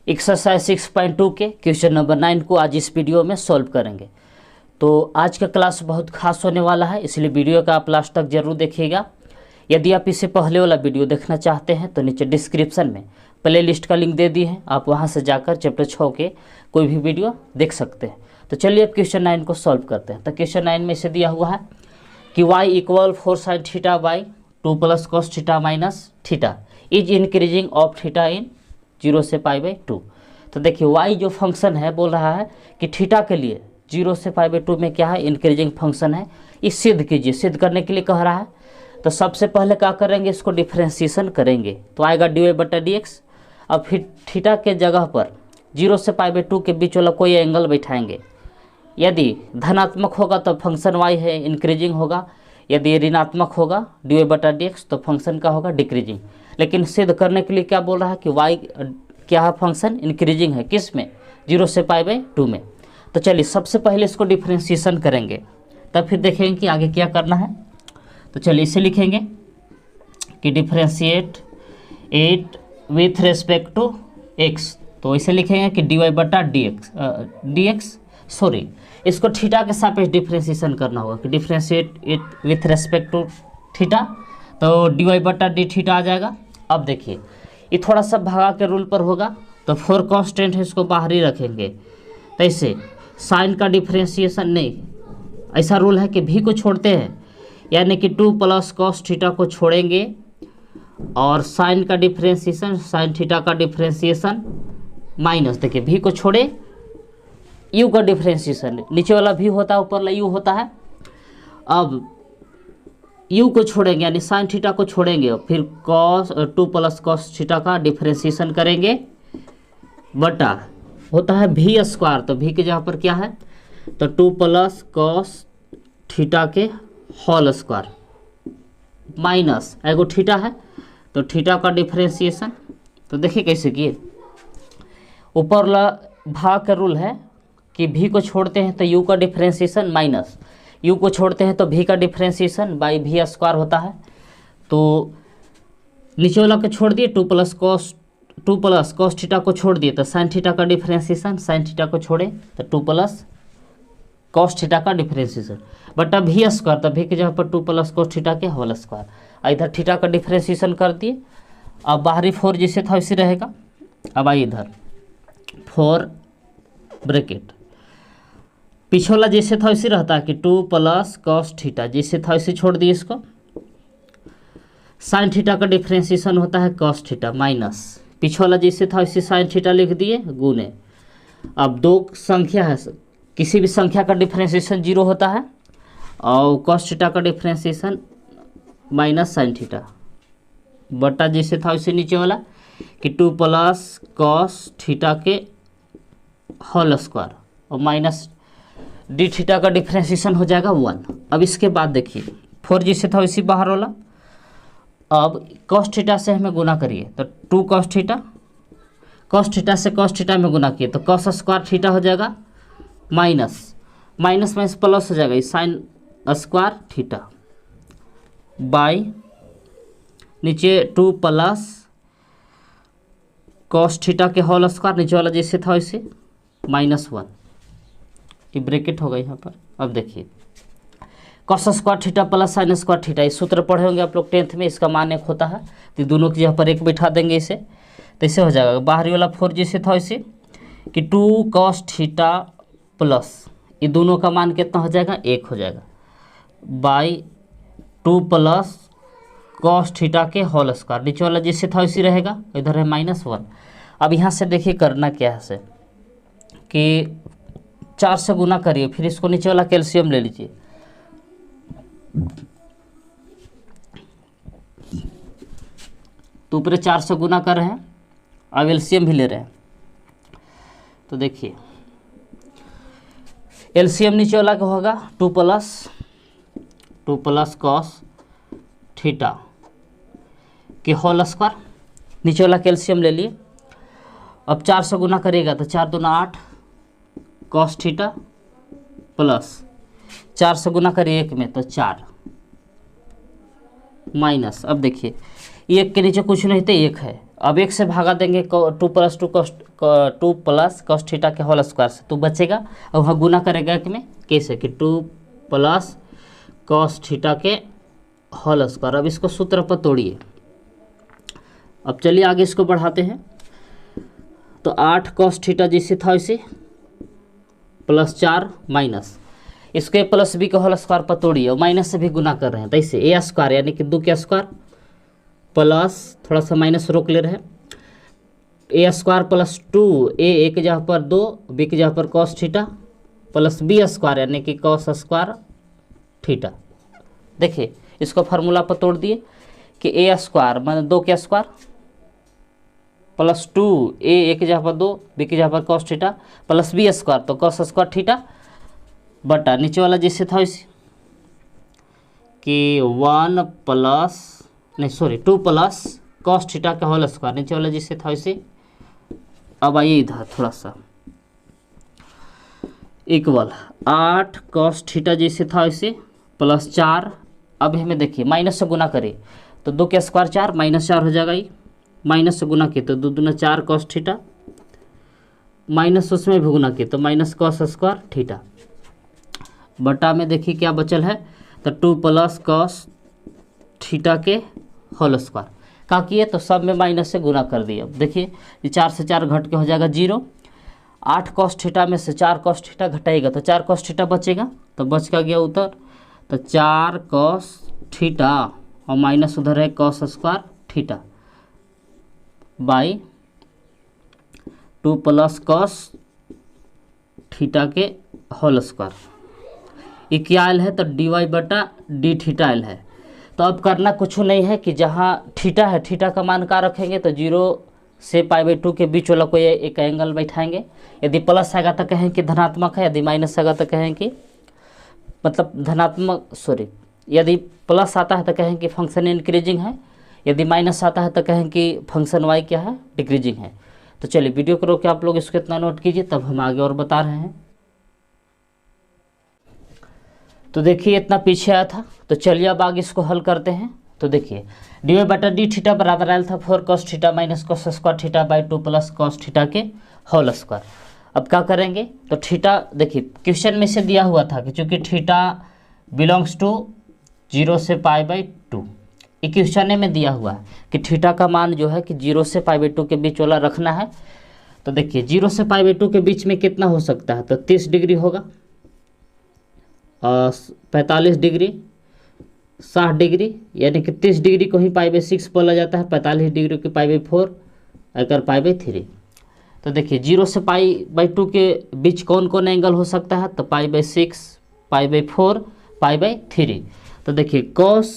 Exercise 6.2 के question number 9 को आज इस वीडियो में सॉल्व करेंगे। तो आज का क्लास बहुत खास होने वाला है, इसलिए वीडियो का आप लास्ट तक जरूर देखिएगा। यदि आप इससे पहले वाला वीडियो देखना चाहते हैं तो नीचे डिस्क्रिप्शन में प्ले लिस्ट का लिंक दे दी है, आप वहां से जाकर चैप्टर 6 के कोई भी वीडियो देख सकते हैं। तो चलिए अब क्वेश्चन 9 को सॉल्व करते हैं। तो क्वेश्चन 9 में इसे दिया हुआ है कि y equal 4 sin theta by 2 plus cos theta minus theta is increasing of theta in 0 से पाई बाई 2। तो देखिए y जो फंक्शन है बोल रहा है कि थीटा के लिए 0 से पाई बाई 2 में क्या है, इंक्रीजिंग फंक्शन है। इस सिद्ध कीजिए, सिद्ध करने के लिए कह रहा है। तो सबसे पहले क्या करेंगे, इसको डिफ्रेंशिएशन करेंगे तो आएगा dy बटा dx। अब फिर थीटा के जगह पर 0 से पाई बाई 2 के बीच वाला कोई एंगल बैठाएंगे। यदि धनात्मक होगा तो फंक्शन y है इंक्रीजिंग होगा, यदि ऋणात्मक होगा dy बटा dx तो फंक्शन का होगा डिक्रीजिंग। लेकिन सिद्ध करने के लिए क्या बोल रहा है कि y क्या है, फंक्शन इंक्रीजिंग है। किस में, 0 से पाई बाई 2 में। तो चलिए सबसे पहले इसको डिफ्रेंशिएशन करेंगे, तब फिर देखेंगे कि आगे क्या करना है। तो चलिए इसे लिखेंगे कि differentiate it with respect to x। तो इसे लिखेंगे कि dy बटा dx सॉरी इसको थीटा के सापेक्ष डिफ्रेंशिएशन करना होगा कि differentiate it with respect to theta, तो dy बटा डी थीटा आ जाएगा। अब देखिए ये थोड़ा सा भागा के रूल पर होगा तो 4 कांस्टेंट है, इसको बाहर ही रखेंगे। तो ऐसे साइन का डिफ्रेंशिएशन नहीं, ऐसा रूल है कि भी को छोड़ते हैं, यानी कि 2 प्लस कॉस थीटा को छोड़ेंगे और साइन का डिफ्रेंशिएशन, साइन थीटा का डिफ्रेंशिएशन माइनस, देखिए भी को छोड़े यू का डिफ्रेंशिएशन, नीचे वाला भी होता है ऊपर वाला यू होता है। अब यू को छोड़ेंगे यानी साइन थीटा को छोड़ेंगे और फिर कॉस 2 प्लस कॉस थीटा का डिफ्रेंशिएशन करेंगे बटा होता है भी स्क्वायर। तो भी के जगह पर क्या है, तो 2 प्लस कॉस थीटा के होल स्क्वायर माइनस एगो थीटा है तो थीटा का डिफ्रेंशिएशन। तो देखिए कैसे किए, ऊपर वाला भाग का रूल है कि भी को छोड़ते हैं तो यू का डिफ्रेंशिएशन माइनस यू को छोड़ते हैं तो भी का डिफ्रेंशिएशन बाई भी स्क्वायर होता है। तो नीचे वाला को छोड़ दिए, 2 प्लस कॉस थीटा को छोड़ दिए तो साइन थीटा का डिफ्रेंशिएशन, साइन थीटा को छोड़े तो 2 प्लस कॉस थीटा का डिफ्रेंशिएशन बटा भी स्क्वायर, तो भी की जगह पर 2 प्लस कॉस थीटा के होल स्क्वायर। इधर थीटा का डिफ्रेंशिएशन कर दिए। अब बाहरी 4 जैसे था वैसे रहेगा। अब आइए इधर 4 ब्रैकेट, पीछे वाला जैसे था वैसे रहता है कि 2 प्लस कॉस थीटा जैसे था वैसे छोड़ दिए इसको। साइन थीटा का डिफ्रेंशिएशन होता है कॉस थीटा माइनस पीछे वाला जैसे था वैसे साइन थीटा लिख दिए गुने। अब दो संख्या है, किसी भी संख्या का डिफ्रेंशिएशन 0 होता है और कॉस थीटा का डिफ्रेंशिएशन माइनस साइन थीटा बटा जैसे था वैसे नीचे वाला कि 2 प्लस कॉस थीटा के होल स्क्वायर और माइनस डी थीटा का डिफ्रेंशिएशन हो जाएगा 1। अब इसके बाद देखिए 4 जैसे था वैसे बाहर वाला। अब कॉस थीटा से हमें गुना करिए तो 2 कॉस थीटा, कॉस थीटा से कॉस थीटा में गुना किए तो कॉस स्क्वायर थीटा हो जाएगा माइनस माइनस में प्लस हो जाएगा ये साइन स्क्वायर थीटा बाई नीचे 2 प्लस कॉस थीटा के होल स्क्वायर, नीचे वाला जैसे था वैसे -1, ये ब्रैकेट होगा यहाँ पर। अब देखिए cos square theta plus sine square theta, इस सूत्र पढ़े होंगे आप लोग 10th में, इसका मान 1 होता है। तो दोनों की जगह पर 1 बैठा देंगे इसे, तो इसे हो जाएगा बाहरी वाला 4 जैसे था वैसे कि 2 कॉस थीटा प्लस ये दोनों का मान कितना हो जाएगा, 1 हो जाएगा बाई 2 प्लस कॉस थीटा के होल स्क्वायर, नीचे वाला जैसे था वैसे रहेगा, इधर है -1। अब यहाँ से देखिए करना क्या है से कि 4 से गुना करिए, फिर इसको नीचे वाला कैल्शियम ले लीजिए। तो ऊपर 4 से गुना कर रहे हैं, अब एलसीएम भी ले रहे हैं। तो देखिए एलसीएम नीचे वाला का होगा 2 प्लस कॉस थीटा के होल स्क्वायर, नीचे वाला कैल्शियम ले लिए। अब 4 से गुना करिएगा तो 4 दूना 8 कॉस थीटा प्लस 4 से गुना करिए 1 में तो 4 माइनस। अब देखिए एक के नीचे कुछ नहीं तो एक है। अब एक से भागा देंगे 2 प्लस कॉस थीटा के होल स्क्वायर से, तो बचेगा। और वहाँ गुना करेगा एक में कैसे कि 2 प्लस कॉस थीटा के होल स्क्वायर। अब इसको सूत्र पर तोड़िए। अब चलिए आगे इसको बढ़ाते हैं। तो 8 कॉस थीटा जैसे था वैसे प्लस 4 माइनस इसके प्लस बी के होल स्क्वायर पर तोड़िए और माइनस से भी गुना कर रहे हैं, तो ऐसे ए स्क्वायर यानी कि 2 के स्क्वायर प्लस थोड़ा सा माइनस रोक ले रहे हैं, ए स्क्वायर प्लस 2 ए की जगह पर 2 बी की जगह पर cos theta plus b square यानी कि कॉस स्क्वायर थीटा। देखिए इसको फार्मूला पर तोड़ दिए कि ए स्क्वायर मतलब 2 के स्क्वायर प्लस 2 ए की जगह पर 2 बी की जगह पर cos theta plus b square तो कॉस स्क्वायर थीटा बटा नीचे वाला जैसे था वैसे कि 2 प्लस कॉस थीटा का होल स्क्वायर नीचे वाला जैसे था वैसे। अब आइए इधर थोड़ा सा इक्वल 8 कॉस थीटा जैसे था वैसे प्लस 4। अब हमें देखिए माइनस से गुना करें तो 2 के स्क्वायर 4 माइनस 4 हो जाएगा, ये माइनस से गुना किए तो 2 दूना 4 कॉस थीटा माइनस उसमें भी गुना किए तो माइनस कॉस स्क्वायर थीटा बटा में देखिए क्या बचल है तो 2 प्लस कॉस थीटा के होल स्क्वायर का किए तो सब में माइनस से गुना कर दिए। अब देखिए ये 4 से 4 घट के हो जाएगा 0। 8 कॉस थीटा में से 4 कॉस थीटा घटाएगा तो 4 कॉस थीटा बचेगा, तो बच का गया उधर तो 4 कॉस थीटा और माइनस उधर है cos square theta by 2 plus cos theta के होल स्क्वायर। ये क्या आयल है तो डी वाई बटा डी थीटा आयल है। तो अब करना कुछ नहीं है कि जहाँ थीटा है थीटा का मान का रखेंगे तो 0 से π/2 के बीच वाला कोई एक एंगल बैठाएंगे। यदि प्लस आएगा तो कहें कि धनात्मक है, यदि माइनस आएगा तो कहें कि मतलब यदि प्लस आता है तो कहें कि फंक्शन इंक्रीजिंग है, यदि माइनस आता है तो कहें कि फंक्शन वाई क्या है डिक्रीजिंग है। तो चलिए वीडियो को रोक के आप लोग इसको इतना नोट कीजिए, तब हम आगे और बता रहे हैं। तो देखिए इतना पीछे आया था, तो चलिए अब आगे इसको हल करते हैं। तो देखिए डी वाई बटा डी थीटा बराबर आया था 4 cos theta minus cos square theta by 2 plus cos theta के होल स्क्वायर। अब क्या करेंगे तो थीटा देखिए क्वेश्चन में से दिया हुआ था कि चूँकि थीटा बिलोंग्स टू 0 से π/2, ये क्वेश्चन में दिया हुआ है कि थीटा का मान जो है कि 0 से π/2 के बीच वाला रखना है। तो देखिए 0 से π/2 के बीच में कितना हो सकता है तो 30 डिग्री होगा, 45 डिग्री, 60 डिग्री, यानी कि 30 डिग्री को ही π/6 बोला जाता है, 45 डिग्री को π/4 अगर π/3। तो देखिए 0 से π/2 के बीच कौन कौन एंगल हो सकता है तो π/6, π/4, π/3। तो देखिए cos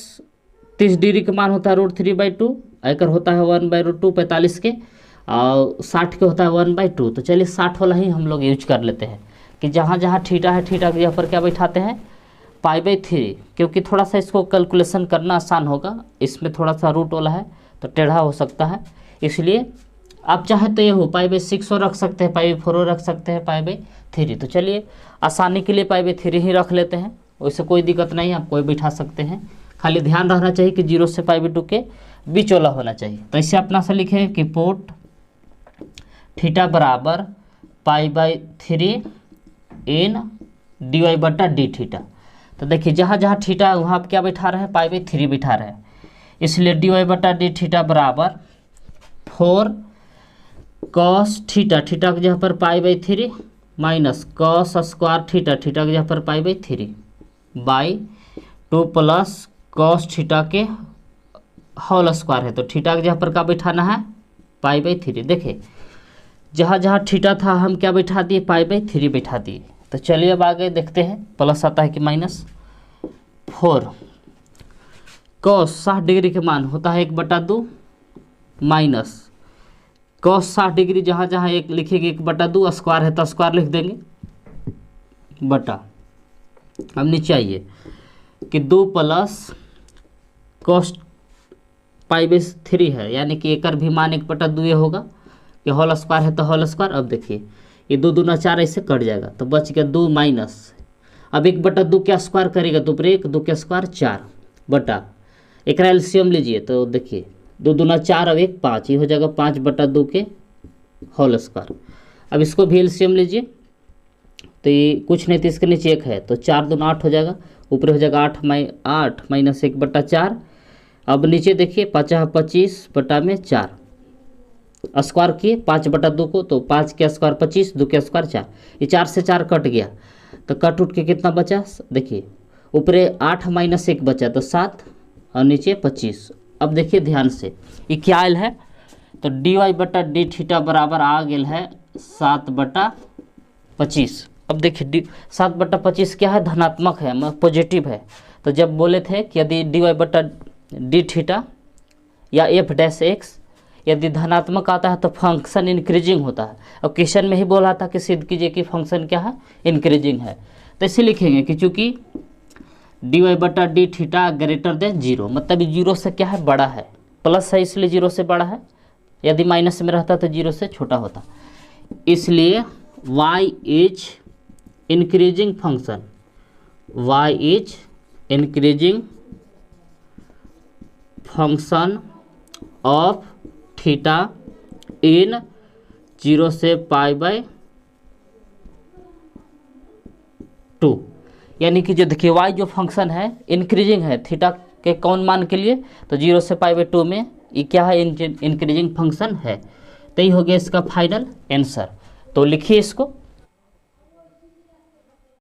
30 डिग्री का मान होता है √3/2, अगर होता है 1/√2 45 के, और 60 के होता है 1/2। तो चलिए 60 वाला ही हम लोग यूज कर लेते हैं कि जहाँ जहाँ थीटा है थीटा के यहाँ पर क्या बैठाते हैं π/3, क्योंकि थोड़ा सा इसको कैलकुलेशन करना आसान होगा। इसमें थोड़ा सा रूट वाला है तो टेढ़ा हो सकता है, इसलिए आप चाहे तो ये हो π/6 रख सकते हैं, π/4 रख सकते हैं, π/3। तो चलिए आसानी के लिए π/3 ही रख लेते हैं, वैसे कोई दिक्कत नहीं, आप कोई बिठा सकते हैं। खाली ध्यान रहना चाहिए कि 0 से π/2 के बीच वाला होना चाहिए। तो इसे अपना से लिखे कि पोट थीटा बराबर π/3 इन डी वाई बटा डी थीटा। तो देखिए जहाँ जहाँ थीटा है वहाँ आप क्या बैठा रहे हैं π/3 बैठा रहे हैं, इसलिए डी वाई बटा डी थीटा बराबर 4 कॉस थीटा, थीटा के जगह पर π/3 minus cos square theta, theta के जगह पर π/3 बाई 2 प्लस कॉस थीटा के होल स्क्वायर है। तो थीटा के जगह पर क्या बैठाना है π/3। देखिए जहाँ जहाँ थीटा था हम क्या बैठा दिए π/3 बैठा दिए। तो चलिए अब आगे देखते हैं प्लस आता है कि माइनस 4 कॉस 60 डिग्री के मान होता है 1/2 माइनस कॉस 60 डिग्री जहाँ जहाँ एक लिखेंगे 1/2, स्क्वायर है तो स्क्वायर लिख देंगे बटा। अब नीचे आइए कि 2 प्लस कॉस π/3 है, यानी कि एक भी मान 1/2 होगा, ये होल स्क्वायर है तो होल स्क्वायर। अब देखिए ये 2 दूना 4 ऐसे कट जाएगा तो बच गया 2 माइनस, अब 1/2 क्या स्क्वायर करेगा तो 1, 2 के स्क्वायर 4 बटा एक एलसीएम लीजिए। तो देखिए 2 दूना 4 और 1 5, ये हो जाएगा 5/2 के होल स्क्वायर। अब इसको भी एलसीएम लीजिए, तो ये कुछ नहीं तो इसके नीचे 1 है, तो 4 दूना 8 हो जाएगा, ऊपर हो जाएगा 8 माइनस 1/4। अब नीचे देखिए 25/4 स्क्वायर किए 5/2 को, तो 5 के स्क्वायर 25, 2 के स्क्वायर 4, ये 4 से 4 कट गया, तो कट उठ के कितना बचा, देखिए ऊपर 8 माइनस 1 बचा तो 7 और नीचे 25। अब देखिए ध्यान से ये क्या आयल है, तो dy/d बराबर आ गया है 7/25। अब देखिए 7/25 क्या है, धनात्मक है, मतलब पॉजिटिव है। तो जब बोले थे कि यदि dy/d या f' यदि धनात्मक आता है तो फंक्शन इंक्रीजिंग होता है। और क्वेश्चन में ही बोला था कि सिद्ध कीजिए कि फंक्शन क्या है, इंक्रीजिंग है। तो इसे लिखेंगे कि चूंकि dy/d ग्रेटर देन 0, मतलब 0 से क्या है, बड़ा है, प्लस है इसलिए 0 से बड़ा है, यदि माइनस में रहता तो 0 से छोटा होता, इसलिए y is increasing function, y is increasing function of theta in 0 से π/2। यानी कि जो देखिए y जो फंक्शन है इंक्रीजिंग है थीटा के कौन मान के लिए, तो 0 से π/2 में ये क्या है, इंक्रीजिंग फंक्शन है। तो ये हो गया इसका फाइनल आंसर। तो लिखिए इसको,